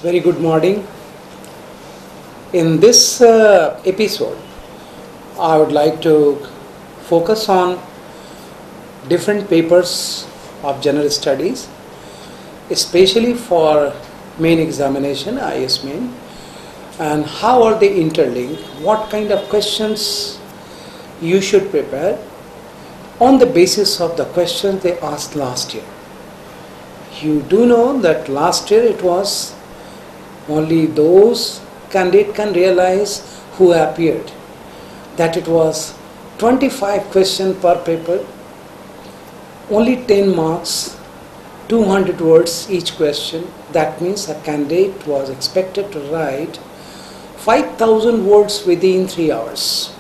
Very good morning. In this episode, I would like to focus on different papers of general studies, especially for main examination, IAS main, and how are they interlinked, what kind of questions you should prepare on the basis of the questions they asked last year. You do know that last year it was only those candidate can realize who appeared, that it was 25 questions per paper, only 10 marks, 200 words each question. That means a candidate was expected to write 5,000 words within 3 hours.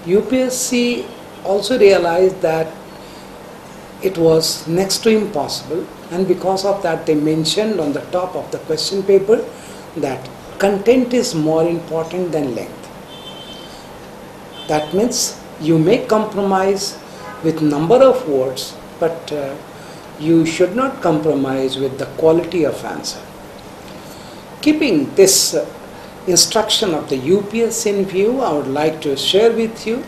UPSC also realized that it was next to impossible, and because of that they mentioned on the top of the question paper that content is more important than length. That means you may compromise with number of words, but you should not compromise with the quality of answer. Keeping this instruction of the UPSC in view, I would like to share with you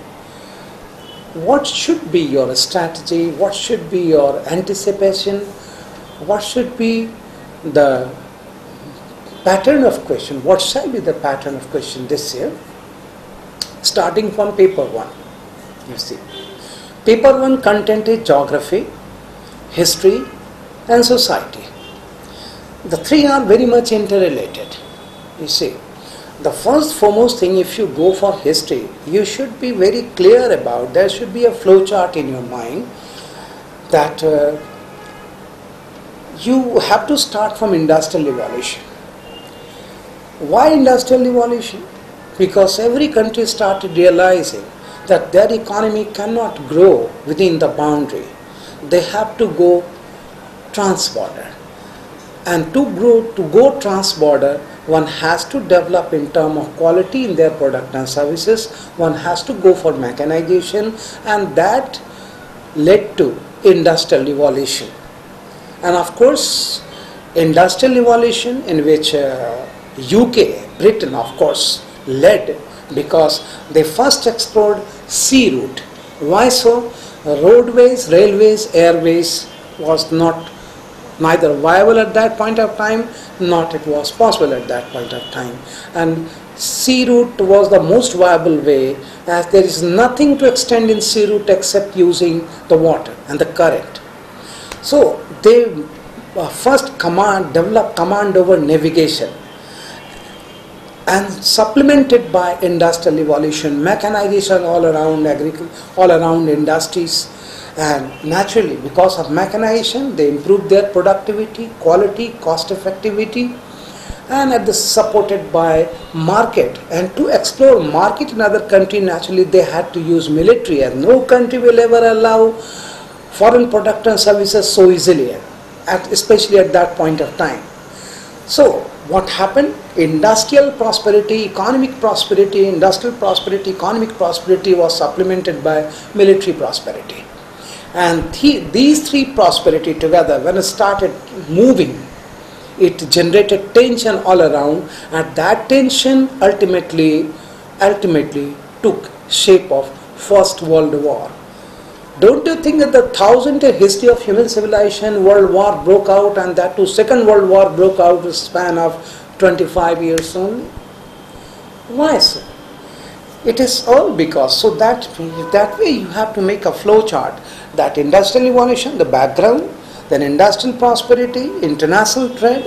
what should be your strategy, what should be your anticipation, what should be the pattern of question, what shall be the pattern of question this year, starting from paper 1. You see, paper 1 content is geography, history and society. The three are very much interrelated. You see, the first foremost thing, if you go for history, you should be very clear about, there should be a flow chart in your mind that you have to start from industrial revolution. Why industrial revolution? Because every country started realizing that their economy cannot grow within the boundary. They have to go trans-border. And to go trans-border, one has to develop in terms of quality in their product and services. One has to go for mechanization, and that led to industrial revolution. And of course, industrial revolution in which UK, Britain of course led, because they first explored sea route. Why so? Roadways, railways, airways was neither viable at that point of time, not it was possible at that point of time. And sea route was the most viable way, as there is nothing to extend in sea route except using the water and the current. So they first developed command over navigation, and supplemented by industrial revolution, mechanization all around all around industries. And naturally, because of mechanization, they improved their productivity, quality, cost effectivity, and supported by market. And to explore market in other country, naturally they had to use military, and no country will ever allow foreign product and services so easily, especially at that point of time. So what happened? Industrial prosperity, economic prosperity, industrial prosperity, economic prosperity was supplemented by military prosperity. And these three prosperity together, when it started moving, it generated tension all around, and that tension ultimately took shape of First World War. Don't you think that the 1,000-year history of human civilization, World War broke out, and that too Second World War broke out in a span of 25 years only? Why so? It is all because, so that way you have to make a flow chart, that industrial revolution, the background, then industrial prosperity, international trade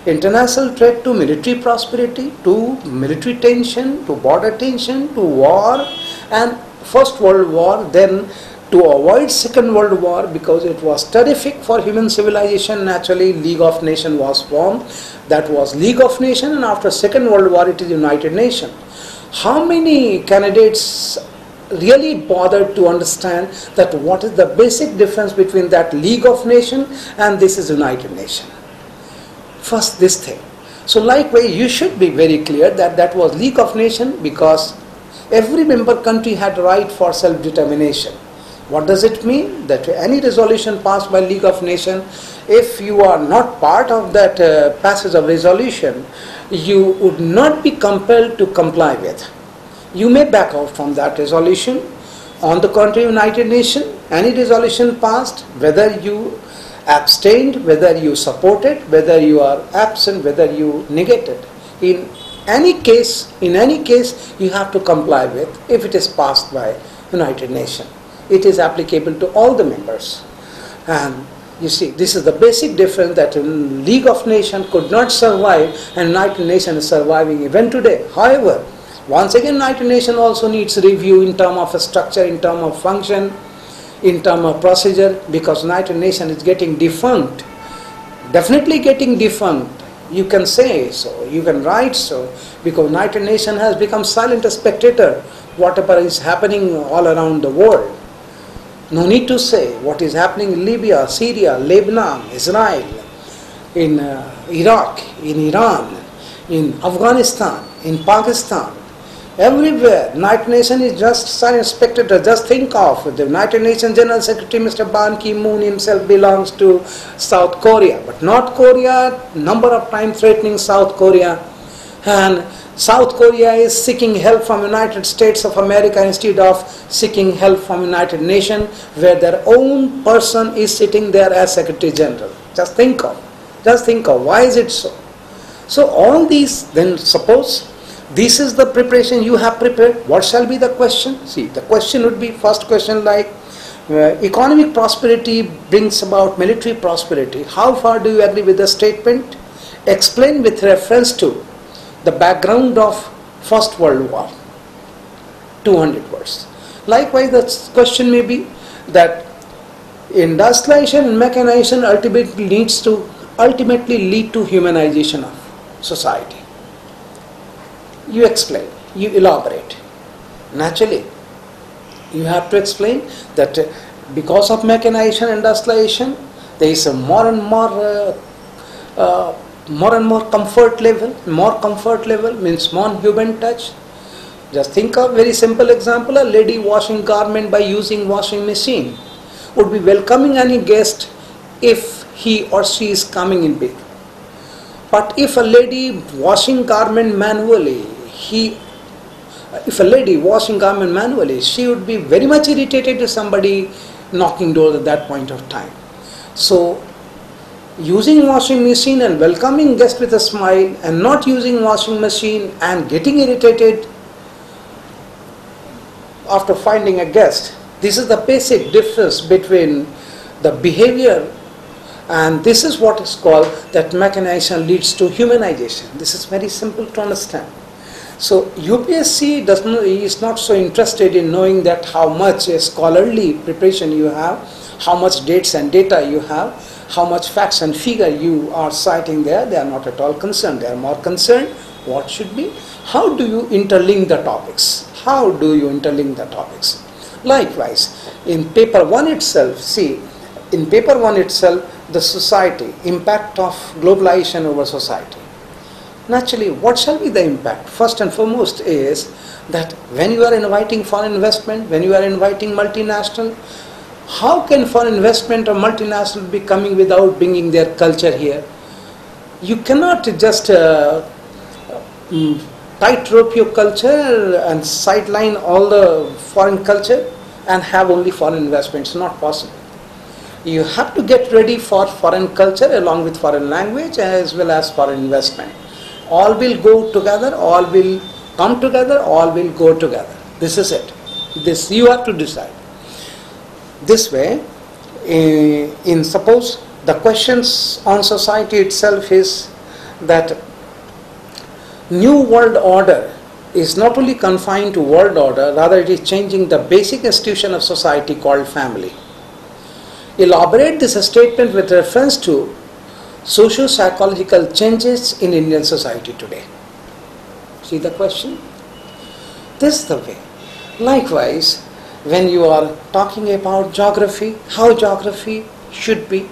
to military prosperity, to military tension, to border tension, to war, and First World War, then to avoid Second World War, because it was terrific for human civilization. Naturally, League of Nations was formed. That was League of Nations, and after Second World War it is United Nations. How many candidates really bothered to understand that what is the basic difference between that League of Nations and this is United Nations? First this thing. So likewise you should be very clear that that was League of Nations, because every member country had right for self-determination. What does it mean? That any resolution passed by League of Nations, if you are not part of that passage of resolution, you would not be compelled to comply with. You may back out from that resolution. On the contrary, United Nations, any resolution passed, whether you abstained, whether you supported, whether you are absent, whether you negated, in any case, you have to comply with if it is passed by United Nations. It is applicable to all the members. And you see, this is the basic difference, that League of Nations could not survive and United Nations is surviving even today. However, once again, United Nations also needs review in terms of a structure, in terms of function, in terms of procedure, because United Nations is getting defunct. Definitely getting defunct. You can say so, you can write so, because United Nations has become silent spectator whatever is happening all around the world. No need to say what is happening in Libya, Syria, Lebanon, Israel, in Iraq, in Iran, in Afghanistan, in Pakistan. Everywhere, United Nations is just silent spectator. Just think of the United Nations General Secretary, Mr. Ban Ki-moon himself belongs to South Korea. But North Korea, number of times threatening South Korea. And South Korea is seeking help from United States of America instead of seeking help from United Nations, where their own person is sitting there as Secretary General. Just think of, why is it so? So all these, then suppose this is the preparation you have prepared, what shall be the question? See, the question would be, first question like, economic prosperity brings about military prosperity. How far do you agree with the statement? Explain with reference to the background of First World War. 200 words. Likewise, the question may be that industrialization and mechanization ultimately lead to humanization of society. You explain, you elaborate. Naturally, you have to explain that because of mechanization and industrialization, there is a more and more comfort level. More comfort level means more human touch. Just think of very simple example, a lady washing garment by using washing machine would be welcoming any guest if he or she is coming in big. But if a lady washing garment manually, she would be very much irritated to somebody knocking doors at that point of time. So using washing machine and welcoming guest with a smile, and not using washing machine and getting irritated after finding a guest. This is the basic difference between the behavior, and this is what is called that mechanization leads to humanization. This is very simple to understand. So UPSC is not so interested in knowing that how much scholarly preparation you have, how much dates and data you have, how much facts and figure you are citing there. They are not at all concerned. They are more concerned what should be, how do you interlink the topics? How do you interlink the topics? Likewise, in paper 1 itself, see, in paper 1 itself, the society, impact of globalization over society. Naturally, what shall be the impact? First and foremost is that when you are inviting foreign investment, when you are inviting multinational, how can foreign investment or multinational be coming without bringing their culture here? You cannot just tightrope your culture and sideline all the foreign culture and have only foreign investment. It's not possible. You have to get ready for foreign culture along with foreign language as well as foreign investment. All will go together, all will come together, all will go together. This is it. This you have to decide. This way, in suppose the questions on society itself is that new world order is not only confined to world order, rather it is changing the basic institution of society called family. Elaborate this statement with reference to socio-psychological changes in Indian society today. See the question? This is the way. Likewise, when you are talking about geography, how geography should be,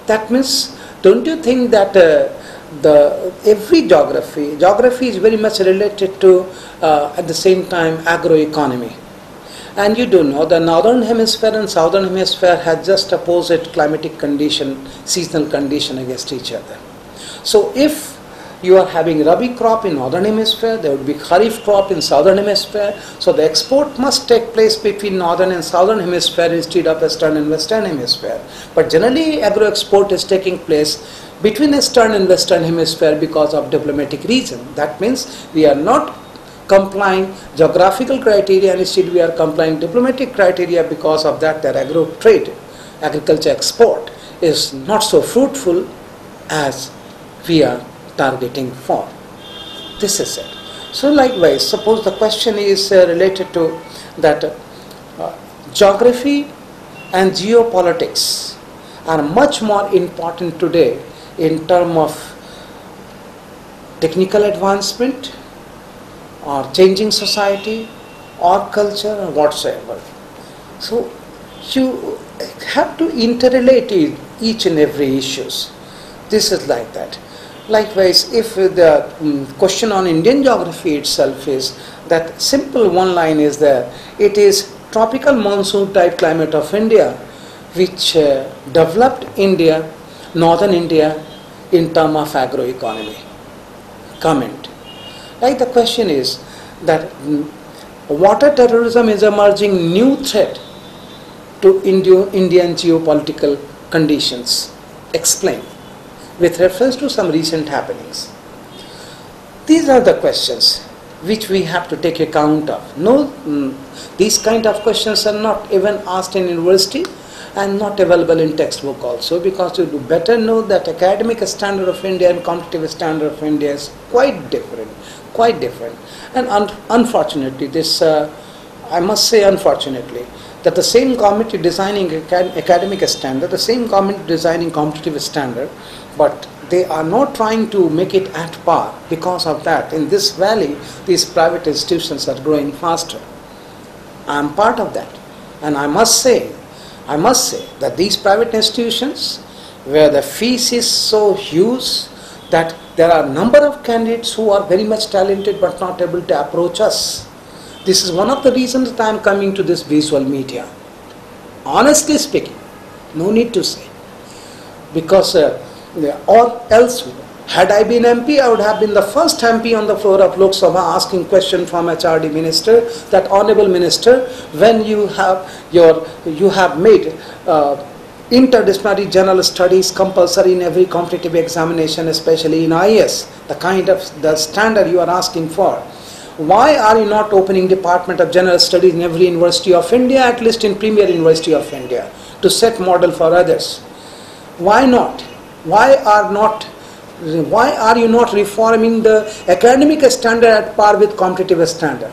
that means, don't you think that every geography is very much related to at the same time agroeconomy. And you do know the northern hemisphere and southern hemisphere has just opposite climatic condition, seasonal condition against each other. So if you are having Rabi crop in northern hemisphere, there would be Kharif crop in southern hemisphere. So the export must take place between northern and southern hemisphere instead of eastern and western hemisphere. But generally agro export is taking place between eastern and western hemisphere because of diplomatic reason. That means we are not complying geographical criteria, and instead we are complying diplomatic criteria. Because of that, their agro trade, agriculture export is not so fruitful as we are targeting for. This is it. So likewise, suppose the question is related to that geography and geopolitics are much more important today in terms of technical advancement or changing society or culture or whatsoever. So you have to interrelate each and every issues. This is like that. Likewise, if the question on Indian geography itself is that simple one line is there, it is tropical monsoon type climate of India which developed India, northern India in terms of agroeconomy. Comment. Like the question is that water terrorism is emerging new threat to Indian geopolitical conditions. Explain with reference to some recent happenings. These are the questions which we have to take account of. No, these kind of questions are not even asked in university and not available in textbook also, because you do better know that academic standard of India and competitive standard of India is quite different. And unfortunately, this I must say unfortunately, that the same government designing academic standard, the same government designing competitive standard, but they are not trying to make it at par. Because of that, in this valley, these private institutions are growing faster. I am part of that, and I must say that these private institutions, where the fees is so huge that there are a number of candidates who are very much talented but not able to approach us. This is one of the reasons that I am coming to this visual media. Honestly speaking, no need to say. Because or else, had I been MP, I would have been the first MP on the floor of Lok Sabha asking question from HRD minister that honorable minister, when you have made interdisciplinary general studies compulsory in every competitive examination, especially in IAS, the kind of the standard you are asking for. Why are you not opening Department of General Studies in every university of India, at least in premier university of India, to set model for others? Why not? Why are you not reforming the academic standard at par with competitive standard?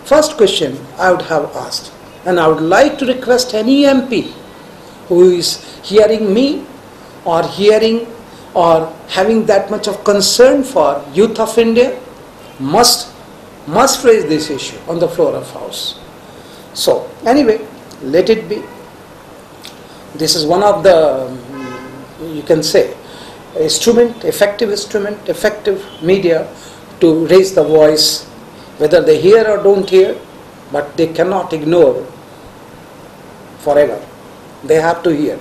First question I would have asked, and I would like to request any MP who is hearing me or having that much of concern for youth of India must raise this issue on the floor of House. So anyway, let it be. This is one of the, you can say, effective media to raise the voice, whether they hear or don't hear, but they cannot ignore forever. They have to hear.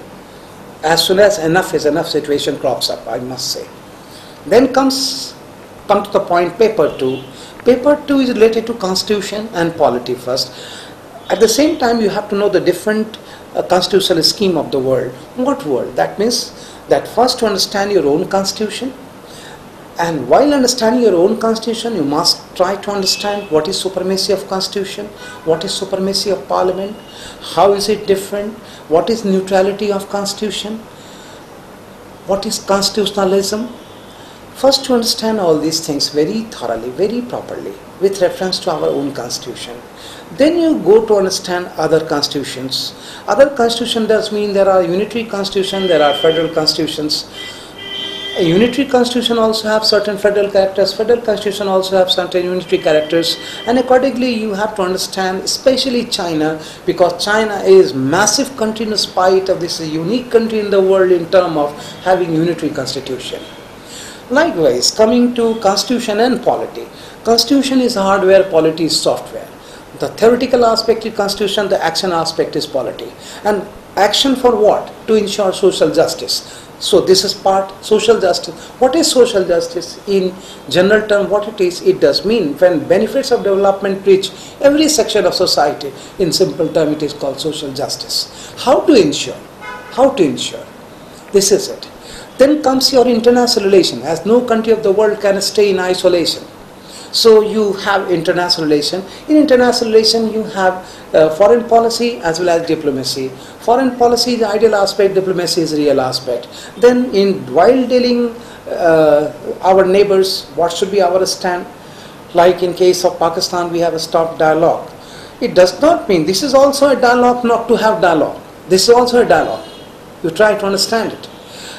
As soon as enough is enough situation crops up, I must say. Then come to the point paper 2. Paper 2 is related to constitution and polity first. At the same time, you have to know the different constitutional scheme of the world. What world? That means that first to understand your own constitution, and while understanding your own constitution, you must try to understand what is supremacy of constitution, what is supremacy of parliament, how is it different, what is neutrality of constitution, what is constitutionalism. First to understand all these things very thoroughly, very properly, with reference to our own constitution. Then you go to understand other constitutions. Other constitution does mean there are unitary constitution, there are federal constitutions. A unitary constitution also have certain federal characters, federal constitution also have certain unitary characters, and accordingly you have to understand, especially China, because China is massive country in spite of this unique country in the world in terms of having unitary constitution. Likewise, coming to constitution and polity. Constitution is hardware, polity is software. The theoretical aspect is constitution, the action aspect is polity. And action for what? To ensure social justice. So this is part social justice. What is social justice? In general term, what it is, it does mean when benefits of development reach every section of society. In simple term, it is called social justice. How to ensure? How to ensure? This is it. Then comes your international relation, as no country of the world can stay in isolation. So you have international relation. In international relation, you have foreign policy as well as diplomacy. Foreign policy is the ideal aspect, diplomacy is the real aspect. Then while dealing our neighbors, what should be our stand? Like in case of Pakistan, we have a stop dialogue. It does not mean, this is also a dialogue not to have dialogue. This is also a dialogue. You try to understand it.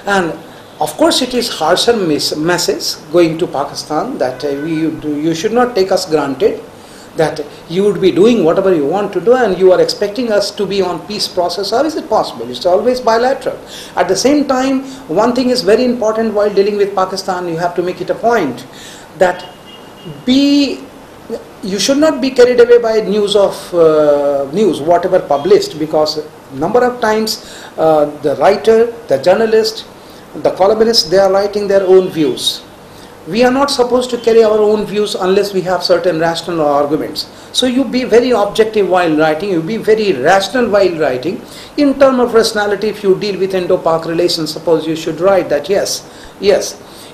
And of course, it is harsher message going to Pakistan that you should not take us granted, that you would be doing whatever you want to do and you are expecting us to be on peace process. How is it possible? It's always bilateral. At the same time, one thing is very important while dealing with Pakistan, you have to make it a point that you should not be carried away by news whatever published, because number of times the writer, the journalist, the columnists, they are writing their own views. We are not supposed to carry our own views unless we have certain rational arguments. So you be very objective while writing, you be very rational while writing. In terms of rationality, if you deal with Indo-Pak relations, suppose you should write that yes,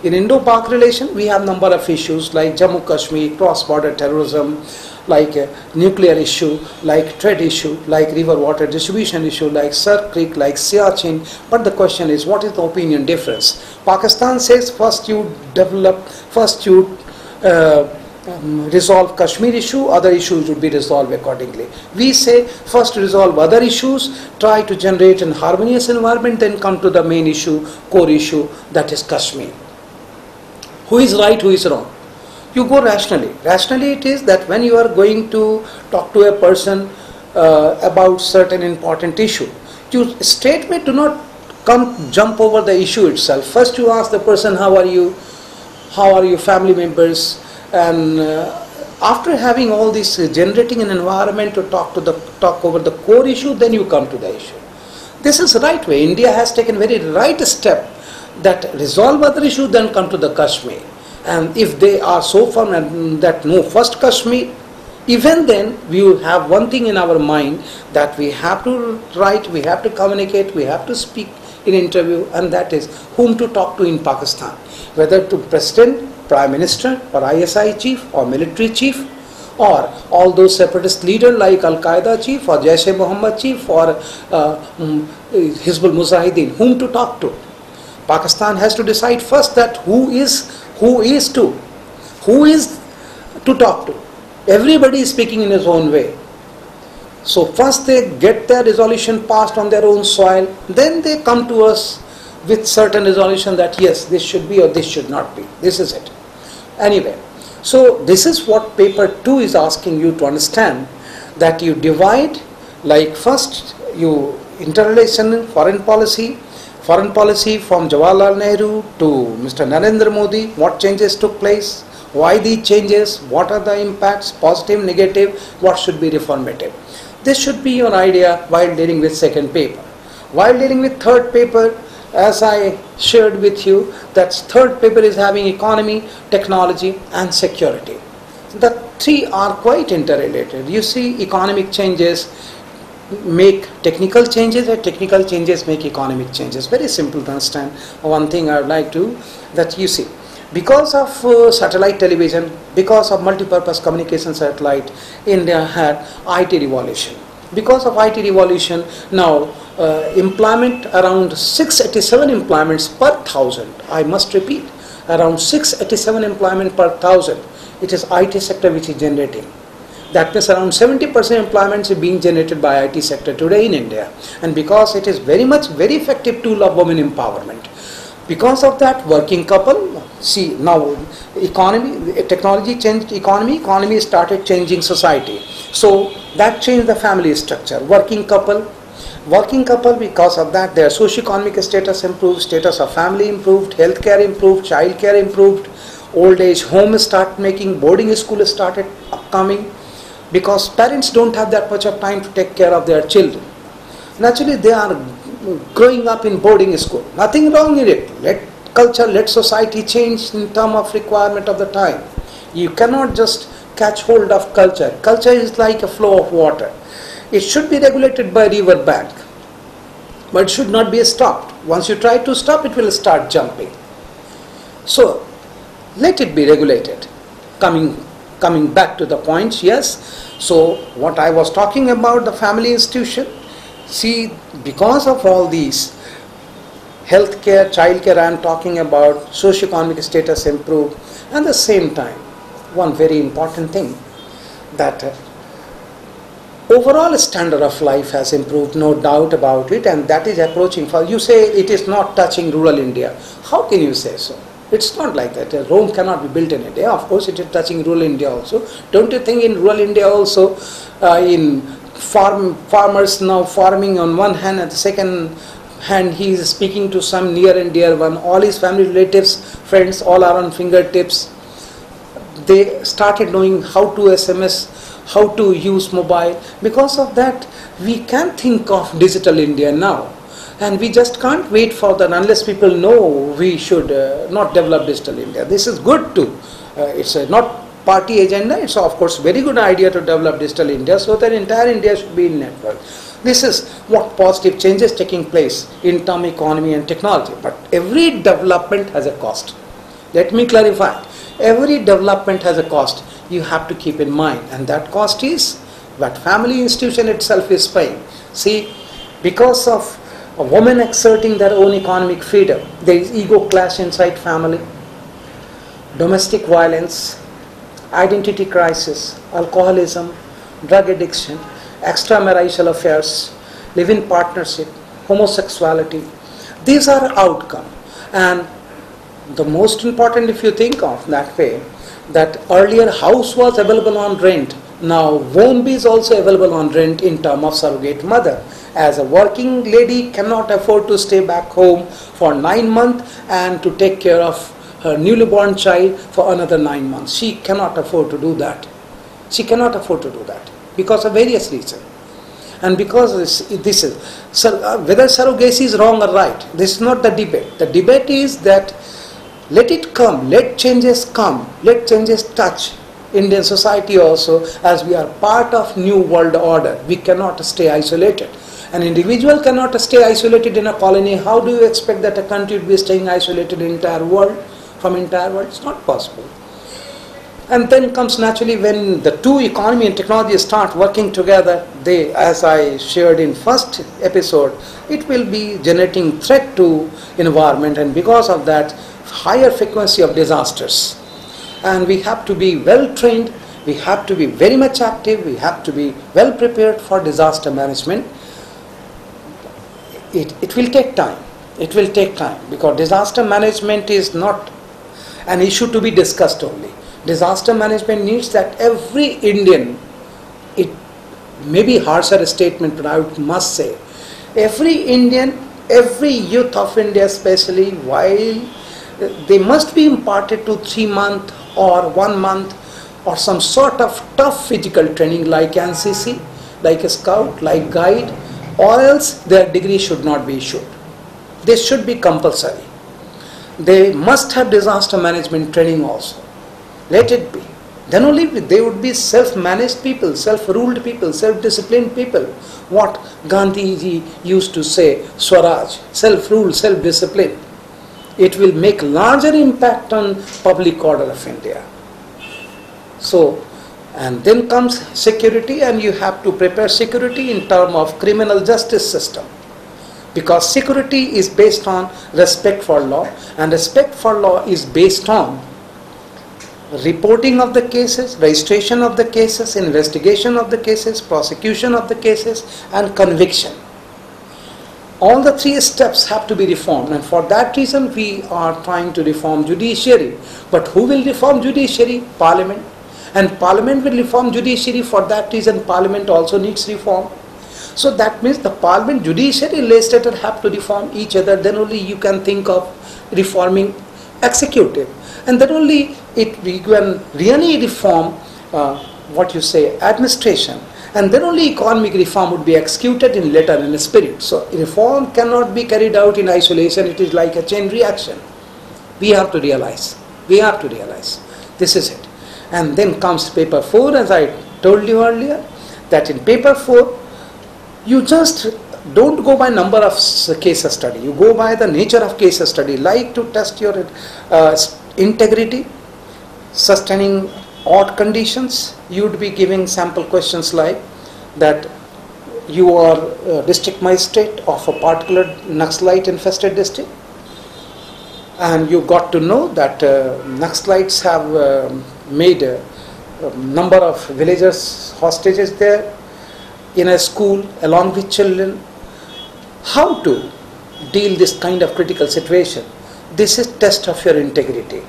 in Indo-Pak relation we have number of issues like Jammu Kashmir, cross-border terrorism, like a nuclear issue, like trade issue, like river water distribution issue, like Sir Creek, like Siachen. But the question is, what is the opinion difference? Pakistan says first you resolve Kashmir issue, other issues would be resolved accordingly. We say first resolve other issues, try to generate an harmonious environment, then come to the main issue, core issue, that is Kashmir. Who is right, who is wrong? You go rationally. Rationally it is that when you are going to talk to a person about certain important issue, you straightway do not jump over the issue itself. First you ask the person, how are you, family members, and after having all this, generating an environment to talk over the core issue, then you come to the issue. This is the right way. India has taken very right step, that resolve other issue, then come to the Kashmir. And if they are so firm that no, first Kashmir, even then we will have one thing in our mind, that we have to write, we have to communicate, we have to speak in interview, and that is whom to talk to in Pakistan. Whether to President, Prime Minister, or ISI chief, or military chief, or all those separatist leaders like Al-Qaeda chief, or Jaish-e-Mohammed chief, or Hizbul Mujahideen, whom to talk to. Pakistan has to decide first that who is to talk to. Everybody is speaking in his own way. So first they get their resolution passed on their own soil, then they come to us with certain resolution that yes, this should be or this should not be. This is it. Anyway, so this is what paper 2 is asking you to understand, that you divide, like first you interrelation, foreign policy from Jawaharlal Nehru to Mr. Narendra Modi, what changes took place, why these changes, what are the impacts, positive, negative, what should be reformative. This should be your idea while dealing with second paper. While dealing with third paper, as I shared with you, that third paper is having economy, technology and security. The three are quite interrelated. You see, economic changes make technical changes, and technical changes make economic changes. Very simple to understand. One thing I would like to, that you see, because of satellite television, because of multi-purpose communication satellite, India had IT revolution. Because of IT revolution, now employment around 687 employments per 1,000. I must repeat, around 687 employment per 1,000. It is IT sector which is generating. That means around 70% employment is being generated by IT sector today in India. And because it is very effective tool of women empowerment. Because of that, working couple, see now technology changed economy started changing society. So that changed the family structure. Working couple, because of that, their socio-economic status improved, status of family improved, healthcare improved, childcare improved, old age home start making, boarding school started upcoming. because parents don't have that much of time to take care of their children. Naturally, they are growing up in boarding school. Nothing wrong in it. Let culture, let society change in terms of requirement of the time. You cannot just catch hold of culture. Culture is like a flow of water. It should be regulated by river bank, but it should not be stopped. Once you try to stop, it will start jumping. So, let it be regulated. Coming back to the points, yes. So, what I was talking about, the family institution, see, because of all these, healthcare, childcare, I am talking about, socio-economic status improved, and at the same time, one very important thing, that overall standard of life has improved, no doubt about it, and that is approaching for, you say it is not touching rural India. How can you say so? It's not like that. Rome cannot be built in a day. Of course, it is touching rural India also. Don't you think in rural India also, in farmers now farming on one hand, at the second hand he is speaking to some near and dear one. All his family relatives, friends, all are on fingertips. They started knowing how to SMS, how to use mobile. Because of that, we can think of digital India now. And we just can't wait for that unless people know we should not develop digital India. This is good too. It's not party agenda. It's of course very good idea to develop digital India so that entire India should be in network. This is what positive changes taking place in term economy and technology. But every development has a cost. Let me clarify. Every development has a cost. You have to keep in mind, and that cost is what family institution itself is paying. See, because of a woman exerting their own economic freedom, there is ego clash inside family, domestic violence, identity crisis, alcoholism, drug addiction, extramarital affairs, live-in partnership, homosexuality. These are outcome. And the most important, if you think of that way, that earlier house was available on rent, now womb is also available on rent in terms of surrogate mother. As a working lady cannot afford to stay back home for 9 months and to take care of her newly born child for another 9 months. She cannot afford to do that. She cannot afford to do that because of various reasons. And because this is, whether surrogacy is wrong or right, this is not the debate. The debate is that let it come, let changes come, let changes touch Indian society also, as we are part of new world order. We cannot stay isolated. An individual cannot stay isolated in a colony. How do you expect that a country would be staying isolated in entire world, from entire world? It's not possible. And then comes naturally when the two, economy and technology, start working together, they, as I shared in first episode, it will be generating threat to environment, and because of that, higher frequency of disasters. And we have to be well trained, we have to be very much active, we have to be well prepared for disaster management. It will take time. It will take time, because disaster management is not an issue to be discussed only. Disaster management needs that every Indian, it may be harsher statement, but I must say, every Indian, every youth of India especially, while they must be imparted to 3 month or 1 month or some sort of tough physical training like NCC, like a scout, like guide, or else their degree should not be issued. This should be compulsory. They must have disaster management training also. Let it be. Then only they would be self-managed people, self-ruled people, self-disciplined people. What Gandhi ji used to say, Swaraj, self-rule, self-discipline. It will make larger impact on public order of India. So, and then comes security, and you have to prepare security in terms of criminal justice system. Because security is based on respect for law, and respect for law is based on reporting of the cases, registration of the cases, investigation of the cases, prosecution of the cases, and conviction. All the 3 steps have to be reformed, and for that reason we are trying to reform judiciary. But who will reform judiciary? Parliament. And Parliament will reform judiciary. For that reason Parliament also needs reform. So that means the Parliament, judiciary, legislature have to reform each other. Then only you can think of reforming executive. And then only we can really reform what you say, administration, and then only economic reform would be executed in letter and spirit. So reform cannot be carried out in isolation. It is like a chain reaction. We have to realize. We have to realize. This is it. And then comes paper 4, as I told you earlier, that in paper 4, you just don't go by number of case study. You go by the nature of case study. Like to test your integrity, sustaining odd conditions, you would be giving sample questions like that you are district magistrate of a particular Naxalite infested district, and you got to know that Naxalites have made a number of villagers hostages there in a school along with children. How to deal this kind of critical situation? This is test of your integrity,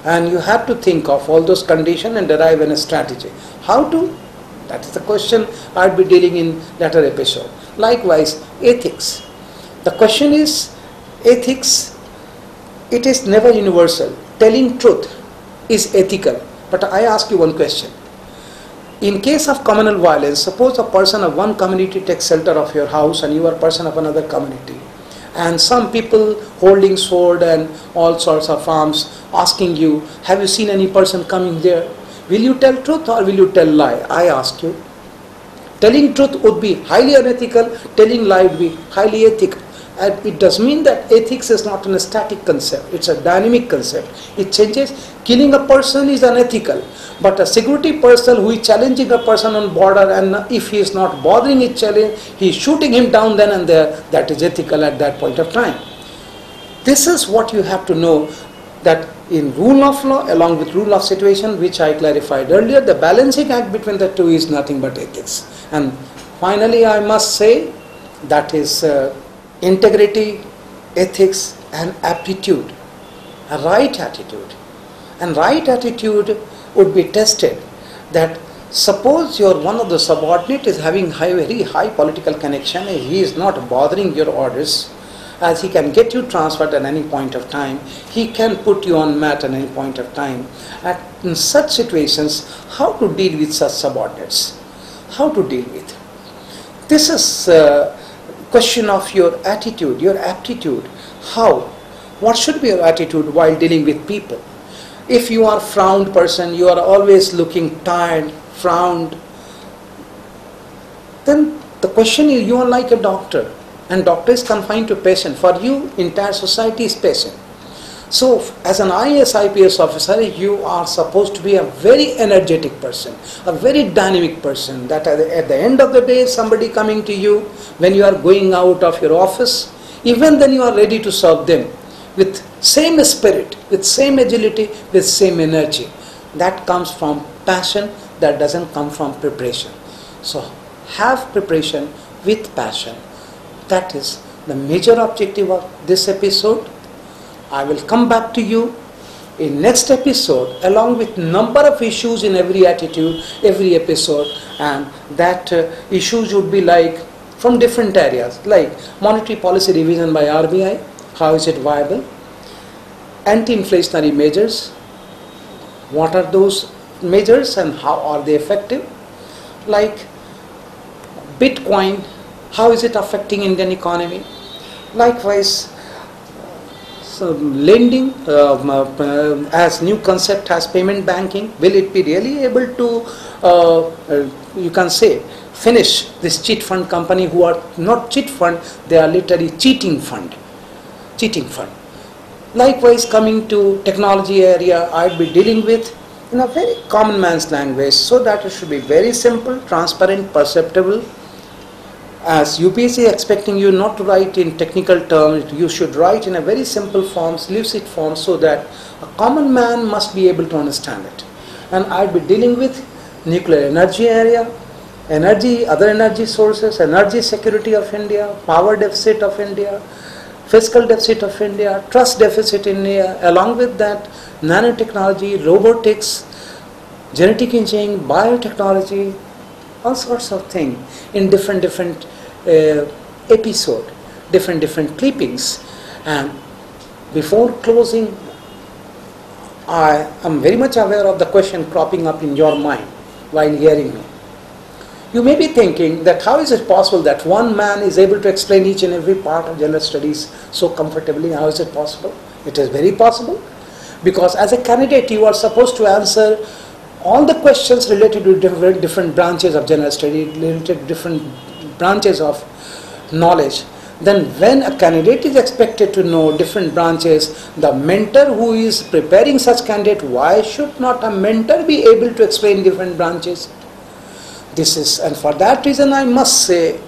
and you have to think of all those conditions and derive a strategy. How to? That is the question I'll be dealing in later episode. Likewise, ethics. The question is ethics. It is never universal. Telling truth is ethical. But I ask you one question. In case of communal violence, suppose a person of one community takes shelter of your house and you are a person of another community, and some people holding sword and all sorts of arms asking you, have you seen any person coming there? Will you tell truth or will you tell lie? I ask you. Telling truth would be highly unethical, telling lie would be highly ethical. And it does mean that ethics is not a static concept, it's a dynamic concept. It changes. Killing a person is unethical, but a security person who is challenging a person on border, and if he is not bothering his challenge, he is shooting him down then and there, that is ethical at that point of time. This is what you have to know, that in rule of law along with rule of situation, which I clarified earlier, the balancing act between the two is nothing but ethics. And finally I must say that is integrity, ethics and aptitude, a right attitude. And right attitude would be tested that suppose your one of the subordinate is having very high political connection and he is not bothering your orders, as he can get you transferred at any point of time, he can put you on mat at any point of time. In such situations, how to deal with such subordinates? How to deal with? This is a question of your attitude, your aptitude. How? What should be your attitude while dealing with people? If you are a frowned person, you are always looking tired, frowned, then the question is, you are like a doctor, and doctor is confined to patient. For you, entire society is patient. So as an IAS IPS officer, you are supposed to be a very energetic person, a very dynamic person, that at the end of the day, somebody coming to you when you are going out of your office, even then you are ready to serve them with same spirit, with same agility, with same energy. That comes from passion, that doesn't come from preparation. So have preparation with passion. That is the major objective of this episode. I will come back to you in next episode along with number of issues in every attitude, every episode, and that issues would be like from different areas, like monetary policy revision by RBI, how is it viable? Anti-inflationary measures, what are those measures and how are they effective? Like Bitcoin, how is it affecting Indian economy? Likewise, so lending as new concept has payment banking, will it be really able to, you can say, finish this cheat fund company who are not cheat fund, they are literally cheating fund. Likewise, coming to technology area, I'd be dealing with in a very common man's language, so that it should be very simple, transparent, perceptible. As UPSC is expecting you not to write in technical terms, you should write in a very simple forms, lucid form, so that a common man must be able to understand it. And I'd be dealing with nuclear energy area, energy, other energy sources, energy security of India, power deficit of India, fiscal deficit of India, trust deficit in India, along with that nanotechnology, robotics, genetic engineering, biotechnology, all sorts of things in different episode, different clippings. And before closing, I am very much aware of the question cropping up in your mind. while hearing me. You may be thinking that how is it possible that one man is able to explain each and every part of general studies so comfortably? How is it possible? It is very possible, because as a candidate you are supposed to answer all the questions related to different branches of general study, related to different branches of knowledge. Then when a candidate is expected to know different branches, the mentor who is preparing such candidate, why should not a mentor be able to explain different branches? This is, and for that reason I must say,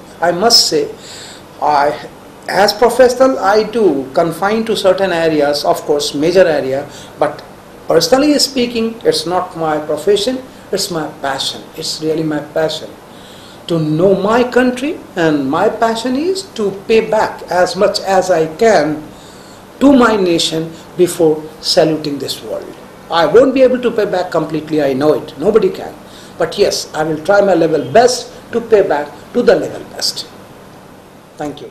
as professional I do confine to certain areas, of course major area, but personally speaking, it's not my profession, it's my passion. It's really my passion to know my country, and my passion is to pay back as much as I can to my nation before saluting this world. I won't be able to pay back completely, I know it, nobody can. But yes, I will try my level best to pay back to the level best. Thank you.